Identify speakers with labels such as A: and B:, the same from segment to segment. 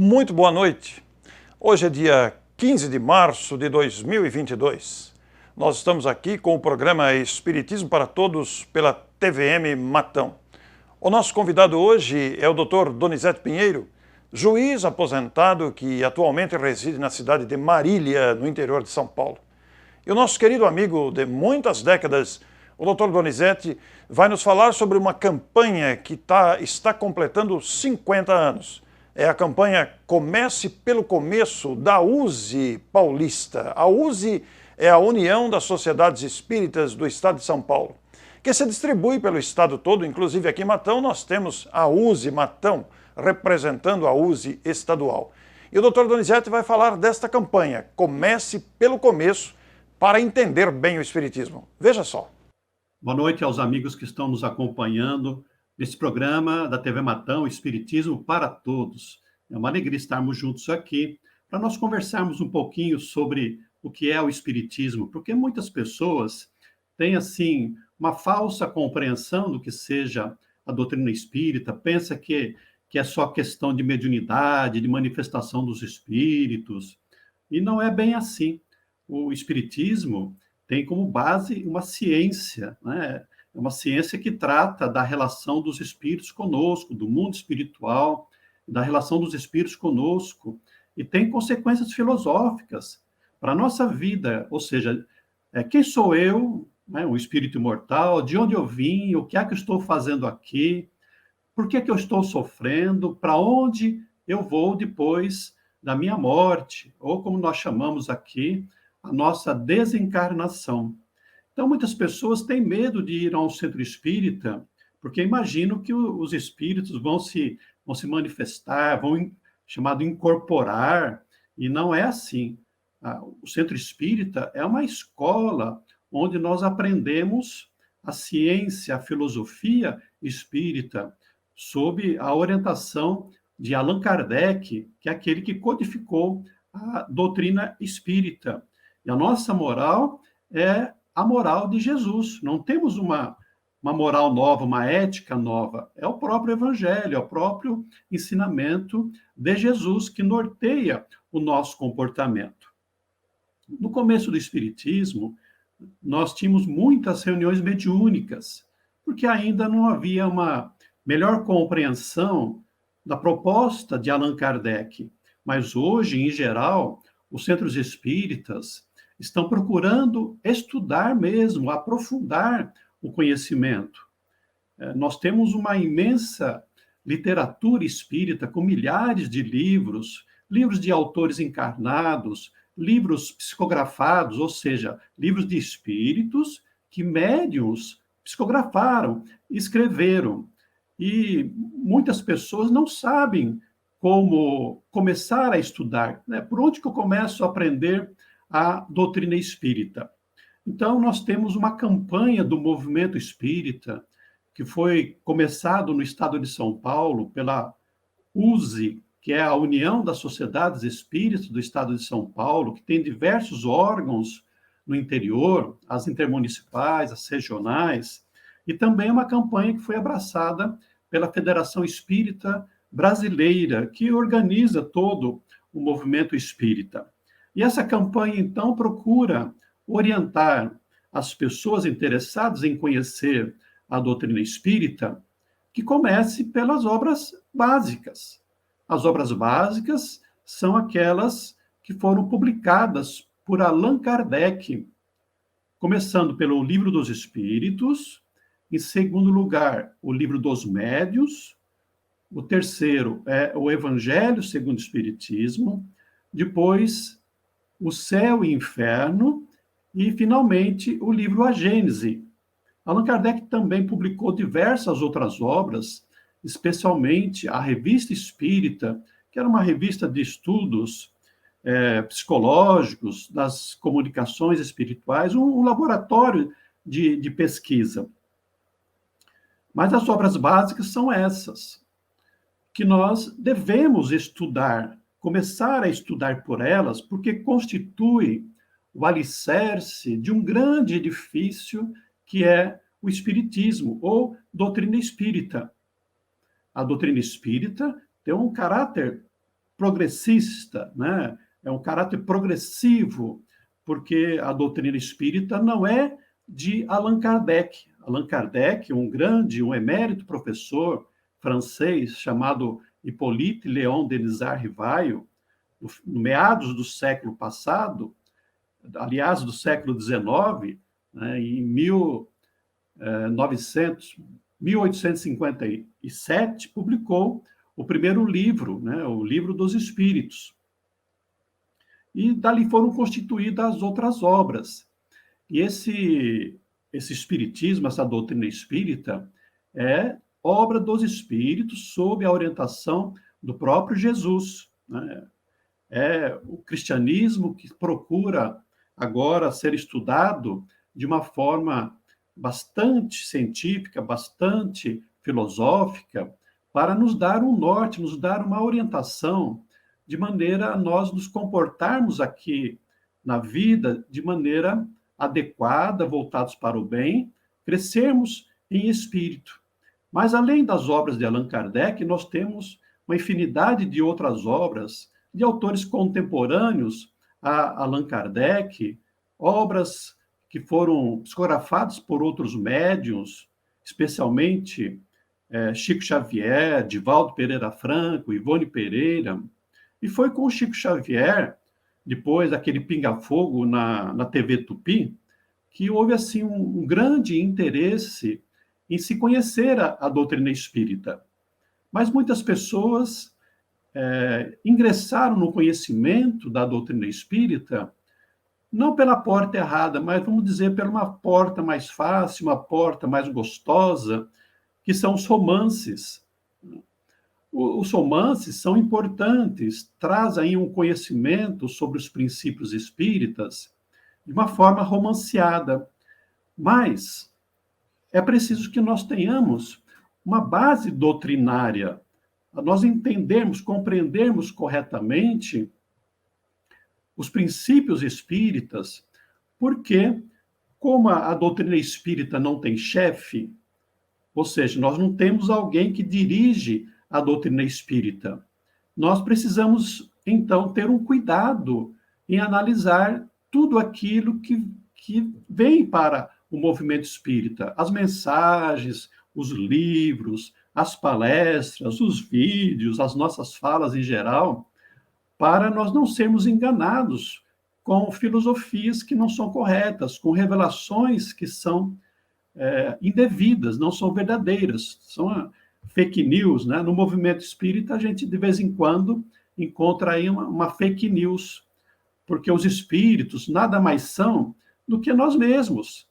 A: Muito boa noite. Hoje é dia 15 de março de 2022. Nós estamos aqui com o programa Espiritismo para Todos pela TVM Matão. O nosso convidado hoje é o Dr. Donizete Pinheiro, juiz aposentado que atualmente reside na cidade de Marília, no interior de São Paulo. E o nosso querido amigo de muitas décadas, o Dr. Donizete, vai nos falar sobre uma campanha que está completando 50 anos. É a campanha Comece pelo Começo, da USE Paulista. A USE é a União das Sociedades Espíritas do Estado de São Paulo, que se distribui pelo estado todo, inclusive aqui em Matão nós temos a USE Matão, representando a USE estadual. E o Dr. Donizete vai falar desta campanha, Comece pelo Começo, para entender bem o Espiritismo. Veja só.
B: Boa noite aos amigos que estão nos acompanhando nesse programa da TV Matão, Espiritismo para Todos. É uma alegria estarmos juntos aqui para nós conversarmos um pouquinho sobre o que é o Espiritismo, porque muitas pessoas têm, assim, uma falsa compreensão do que seja a doutrina espírita, pensa que é só questão de mediunidade, de manifestação dos espíritos, e não é bem assim. O Espiritismo tem como base uma ciência, né? É uma ciência que trata da relação dos espíritos conosco, do mundo espiritual, da relação dos espíritos conosco, e tem consequências filosóficas para a nossa vida, ou seja, quem sou eu, né, um espírito imortal, de onde eu vim, o que é que eu estou fazendo aqui, por que é que eu estou sofrendo, para onde eu vou depois da minha morte, ou como nós chamamos aqui, a nossa desencarnação. Então, muitas pessoas têm medo de ir a um centro espírita, porque imaginam que os espíritos vão se manifestar, chamado incorporar, e não é assim. O centro espírita é uma escola onde nós aprendemos a ciência, a filosofia espírita, sob a orientação de Allan Kardec, que é aquele que codificou a doutrina espírita. E a nossa moral é a moral de Jesus. Não temos uma moral nova, uma ética nova. É o próprio Evangelho, é o próprio ensinamento de Jesus que norteia o nosso comportamento. No começo do Espiritismo, nós tínhamos muitas reuniões mediúnicas, porque ainda não havia uma melhor compreensão da proposta de Allan Kardec. Mas hoje, em geral, os centros espíritas estão procurando estudar mesmo, aprofundar o conhecimento. Nós temos uma imensa literatura espírita com milhares de livros, livros de autores encarnados, livros psicografados, ou seja, livros de espíritos que médiuns psicografaram, escreveram. E muitas pessoas não sabem como começar a estudar, né? Por onde que eu começo a aprender a doutrina espírita? Então, nós temos uma campanha do movimento espírita que foi começado no estado de São Paulo pela USE, que é a União das Sociedades Espíritas do estado de São Paulo, que tem diversos órgãos no interior, as intermunicipais, as regionais, e também uma campanha que foi abraçada pela Federação Espírita Brasileira, que organiza todo o movimento espírita. E essa campanha, então, procura orientar as pessoas interessadas em conhecer a doutrina espírita, que comece pelas obras básicas. As obras básicas são aquelas que foram publicadas por Allan Kardec, começando pelo Livro dos Espíritos, em segundo lugar, o Livro dos Médiuns, o terceiro é o Evangelho segundo o Espiritismo, depois o Céu e Inferno, e, finalmente, o livro A Gênese. Allan Kardec também publicou diversas outras obras, especialmente a Revista Espírita, que era uma revista de estudos psicológicos, das comunicações espirituais, um laboratório de pesquisa. Mas as obras básicas são essas, que nós devemos estudar, começar a estudar por elas, porque constitui o alicerce de um grande edifício que é o Espiritismo, ou doutrina espírita. A doutrina espírita tem um caráter progressista, né? É um caráter progressivo, porque a doutrina espírita não é de Allan Kardec. Allan Kardec, um emérito professor francês chamado Hippolyte Léon Denisard Rivaio, no meados do século passado, aliás, do século XIX, né, em 1857, publicou o primeiro livro, né, o Livro dos Espíritos. E dali foram constituídas as outras obras. E esse espiritismo, essa doutrina espírita, é obra dos espíritos sob a orientação do próprio Jesus, né? É o cristianismo que procura agora ser estudado de uma forma bastante científica, bastante filosófica, para nos dar um norte, nos dar uma orientação, de maneira a nós nos comportarmos aqui na vida de maneira adequada, voltados para o bem, crescermos em espírito. Mas, além das obras de Allan Kardec, nós temos uma infinidade de outras obras de autores contemporâneos a Allan Kardec, obras que foram psicografadas por outros médiuns, especialmente Chico Xavier, Divaldo Pereira Franco, Ivone Pereira. E foi com o Chico Xavier, depois daquele pinga-fogo na TV Tupi, que houve assim um grande interesse em se conhecer a doutrina espírita. Mas muitas pessoas ingressaram no conhecimento da doutrina espírita não pela porta errada, mas vamos dizer por uma porta mais fácil, uma porta mais gostosa, que são os romances. Os romances são importantes, trazem um conhecimento sobre os princípios espíritas de uma forma romanceada, mas é preciso que nós tenhamos uma base doutrinária, nós entendermos, compreendermos corretamente os princípios espíritas, porque, como a doutrina espírita não tem chefe, ou seja, nós não temos alguém que dirige a doutrina espírita, nós precisamos, então, ter um cuidado em analisar tudo aquilo que vem para o movimento espírita, as mensagens, os livros, as palestras, os vídeos, as nossas falas em geral, para nós não sermos enganados com filosofias que não são corretas, com revelações que são indevidas, não são verdadeiras, são fake news, né? No movimento espírita, a gente, de vez em quando, encontra aí uma fake news, porque os espíritos nada mais são do que nós mesmos,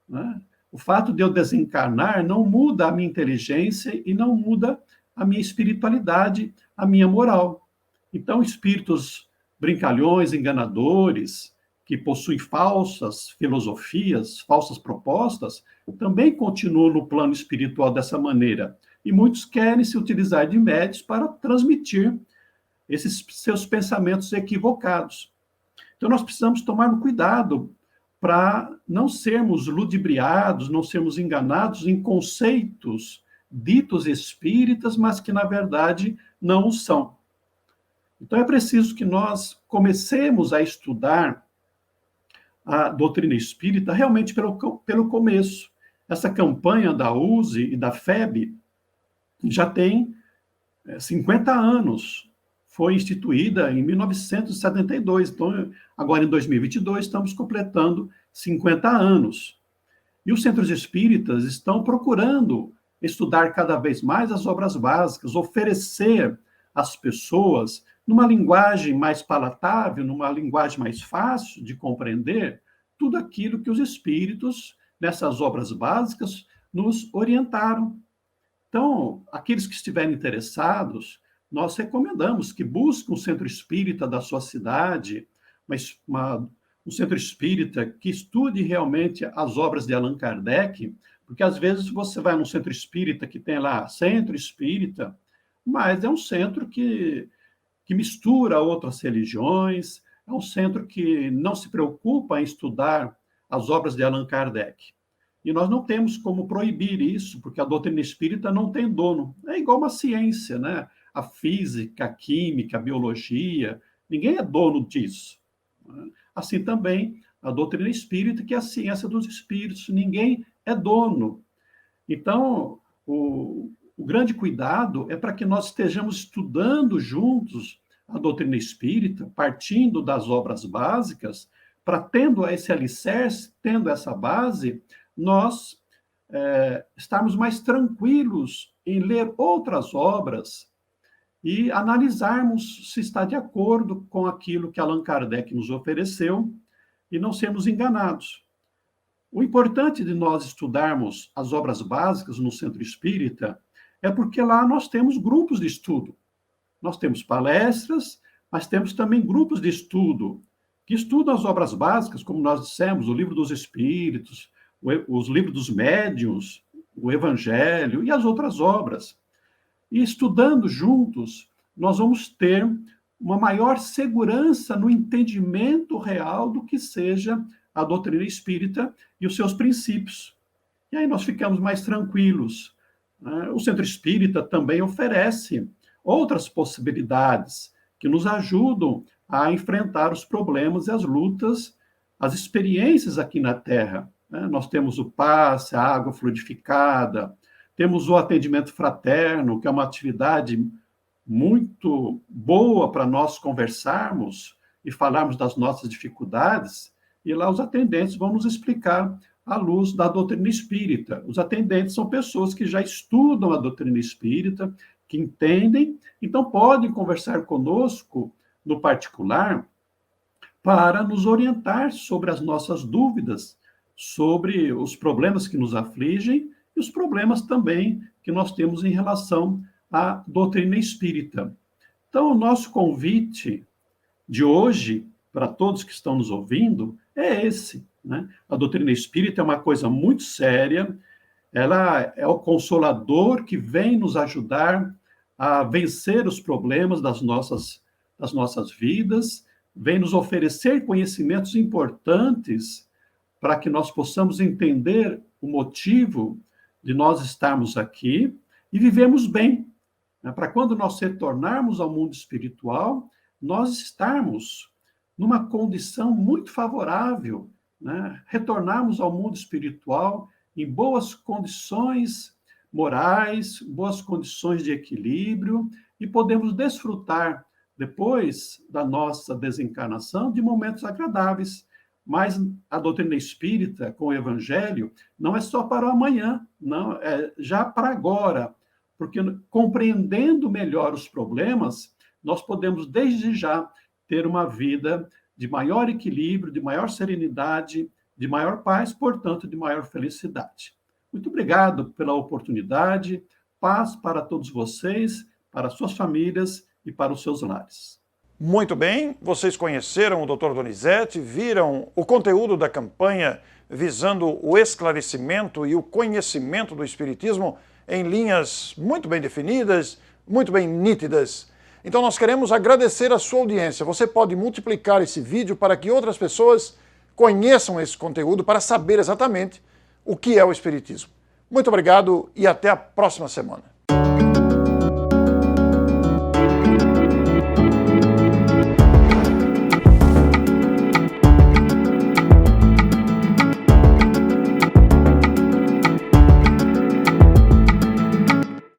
B: né? O fato de eu desencarnar não muda a minha inteligência e não muda a minha espiritualidade, a minha moral. Então, espíritos brincalhões, enganadores, que possuem falsas filosofias, falsas propostas, também continuam no plano espiritual dessa maneira. E muitos querem se utilizar de médios para transmitir esses seus pensamentos equivocados. Então, nós precisamos tomar cuidado para não sermos ludibriados, não sermos enganados em conceitos ditos espíritas, mas que, na verdade, não o são. Então, é preciso que nós comecemos a estudar a doutrina espírita realmente pelo começo. Essa campanha da USE e da FEB já tem 50 anos. Foi instituída em 1972. Então, agora em 2022, estamos completando 50 anos. E os centros espíritas estão procurando estudar cada vez mais as obras básicas, oferecer às pessoas, numa linguagem mais palatável, numa linguagem mais fácil de compreender, tudo aquilo que os espíritos, nessas obras básicas, nos orientaram. Então, aqueles que estiverem interessados, nós recomendamos que busquem um centro espírita da sua cidade, um centro espírita que estude realmente as obras de Allan Kardec, porque às vezes você vai num centro espírita que tem lá centro espírita, mas é um centro que mistura outras religiões, é um centro que não se preocupa em estudar as obras de Allan Kardec. E nós não temos como proibir isso, porque a doutrina espírita não tem dono. É igual uma ciência, né? a física, a química, a biologia. Ninguém é dono disso. Assim também a doutrina espírita, que é a ciência dos espíritos. Ninguém é dono. Então, o grande cuidado é para que nós estejamos estudando juntos a doutrina espírita, partindo das obras básicas, para, tendo esse alicerce, tendo essa base, nós estarmos mais tranquilos em ler outras obras e analisarmos se está de acordo com aquilo que Allan Kardec nos ofereceu e não sermos enganados. O importante de nós estudarmos as obras básicas no Centro Espírita é porque lá nós temos grupos de estudo. Nós temos palestras, mas temos também grupos de estudo que estudam as obras básicas, como nós dissemos, o Livro dos Espíritos, os livros dos médiuns, o Evangelho e as outras obras. E estudando juntos, nós vamos ter uma maior segurança no entendimento real do que seja a doutrina espírita e os seus princípios. E aí nós ficamos mais tranquilos. O Centro Espírita também oferece outras possibilidades que nos ajudam a enfrentar os problemas e as lutas, as experiências aqui na Terra. Nós temos o passe, a água fluidificada, temos o atendimento fraterno, que é uma atividade muito boa para nós conversarmos e falarmos das nossas dificuldades, e lá os atendentes vão nos explicar à luz da doutrina espírita. Os atendentes são pessoas que já estudam a doutrina espírita, que entendem, então podem conversar conosco no particular para nos orientar sobre as nossas dúvidas, sobre os problemas que nos afligem e os problemas também que nós temos em relação à doutrina espírita. Então, o nosso convite de hoje, para todos que estão nos ouvindo, é esse, né? A doutrina espírita é uma coisa muito séria, ela é o consolador que vem nos ajudar a vencer os problemas das nossas vidas, vem nos oferecer conhecimentos importantes para que nós possamos entender o motivo de nós estarmos aqui e vivemos bem, né? Para quando nós retornarmos ao mundo espiritual, nós estarmos numa condição muito favorável, né? Retornarmos ao mundo espiritual em boas condições morais, boas condições de equilíbrio, e podemos desfrutar, depois da nossa desencarnação, de momentos agradáveis. Mas a doutrina espírita, com o Evangelho, não é só para o amanhã, não, é já para agora, porque compreendendo melhor os problemas, nós podemos, desde já, ter uma vida de maior equilíbrio, de maior serenidade, de maior paz, portanto, de maior felicidade. Muito obrigado pela oportunidade, paz para todos vocês, para suas famílias e para os seus lares.
A: Muito bem, vocês conheceram o Dr. Donizete, viram o conteúdo da campanha visando o esclarecimento e o conhecimento do Espiritismo em linhas muito bem definidas, muito bem nítidas. Então nós queremos agradecer a sua audiência. Você pode multiplicar esse vídeo para que outras pessoas conheçam esse conteúdo para saber exatamente o que é o Espiritismo. Muito obrigado e até a próxima semana.